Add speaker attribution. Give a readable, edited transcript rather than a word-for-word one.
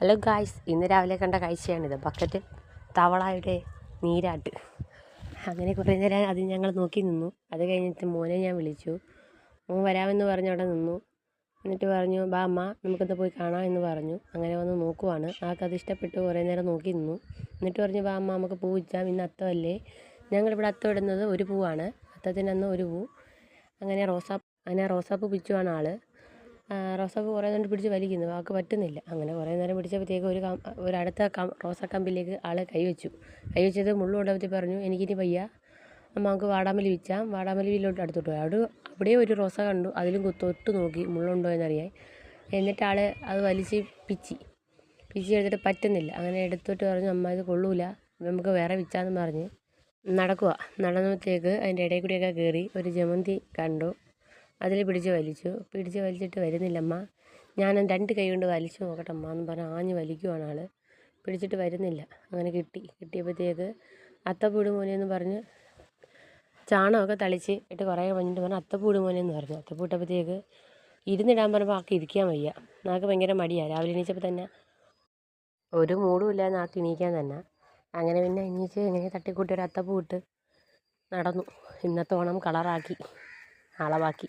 Speaker 1: Hello guys, ഇന്ന് രാവിലെ കണ്ട കാഴ്ചയാണിത്. ബക്കറ്റിൽ തവളയുടെ നീരാട്ട്. അങ്ങനെ കുറേ നേരം അത് ഞങ്ങൾ നോക്കി നിന്നു. അത് കഴിഞ്ഞിട്ട് മോനെ ഞാൻ വിളിച്ചു. മോൻ വരാമെന്ന് പറഞ്ഞ് അവിടെ നിന്നു. എന്നിട്ട് പറഞ്ഞു, ബാ അമ്മ നമുക്കത് പോയി കാണാം എന്ന് പറഞ്ഞു. അങ്ങനെ വന്ന് നോക്കുവാണ്. ആൾക്കത് ഇഷ്ടപ്പെട്ടു. കുറേ നേരം നോക്കി നിന്നു. എന്നിട്ട് പറഞ്ഞു, ബാ അമ്മ നമുക്ക് പൂ വെച്ചാൽ ഇന്ന് അത്തമല്ലേ. ഞങ്ങളിവിടെ അത്തം ഇടുന്നത് ഒരു പൂവാണ്. അത്തത്തിനന്ന് ഒരു പൂ. അങ്ങനെ റോസാപ്പൂ പിച്ചുവാണ് ആൾ. റോസാപ്പൂ കുറേ നേരം പിടിച്ച് വലിക്കുന്നു. ആൾക്ക് പറ്റുന്നില്ല. അങ്ങനെ കുറേ നേരം പിടിച്ചപ്പോഴത്തേക്ക് ഒരു അടുത്ത റോസാക്കമ്പിലേക്ക് ആൾ കൈവച്ചത് മുള്ളുകൊണ്ടപ്പോൾ പറഞ്ഞു, എനിക്കിനി വയ്യ അമ്മ, നമുക്ക് വാടാമല്ലി വെച്ചാൽ. വാടാമല്ലിയിലോട്ട് അടുത്തോട്ട് പോയി. അവിടെ ഒരു റോസ കണ്ടു. അതിലും തൊട്ട് നോക്കി മുള്ളുണ്ടോ എന്നറിയാൻ. എന്നിട്ട് ആൾ അത് പിച്ചി എടുത്തിട്ട് പറ്റുന്നില്ല. അങ്ങനെ എടുത്തിട്ട് പറഞ്ഞു, അമ്മ ഇത് കൊള്ളൂല, നമുക്ക് വേറെ വെച്ചാന്ന് പറഞ്ഞ് നടന്നപ്പോഴത്തേക്ക് അതിൻ്റെ ഇടയിൽ കൂടിയൊക്കെ കയറി ഒരു ജമന്തി കണ്ടു. അതിൽ പിടിച്ച് വലിച്ചിട്ട് വരുന്നില്ലമ്മ, ഞാൻ 2 കൈ കൊണ്ട് വലിച്ചു നോക്കട്ടെ അമ്മ എന്ന് പറഞ്ഞ് ആഞ്ഞ് വലിക്കുവാണ് ആൾ. പിടിച്ചിട്ട് വരുന്നില്ല. അങ്ങനെ കിട്ടിയപ്പോഴത്തേക്ക് അത്തപ്പൂട് മോനെ എന്ന് പറഞ്ഞ് ചാണകമൊക്കെ തളിച്ച് ഇട്ട് കുറേ കഴിഞ്ഞിട്ട് പറഞ്ഞ് അത്തപ്പൂട് മോനെ എന്ന് പറഞ്ഞു. അത്തപ്പൂട്ടപ്പോഴത്തേക്ക് ഇരുന്നിടാൻ പറഞ്ഞപ്പോൾ ആൾക്ക് ഇരിക്കാൻ വയ്യ. നാൾക്ക് ഭയങ്കര മടിയാണ്. രാവിലെ എണീച്ചപ്പോൾ തന്നെ ഒരു മൂടും ഇല്ലാതെ നാൾക്ക് എണീക്കാൻ തന്നെ. അങ്ങനെ പിന്നെ എണീച്ച് ഇങ്ങനെ തട്ടിക്കൂട്ടി ഒരു അത്തപ്പൂ ഇട്ട് നടന്നു. ഇന്നത്തെ ഓണം കളറാക്കി. നാളെ ബാക്കി.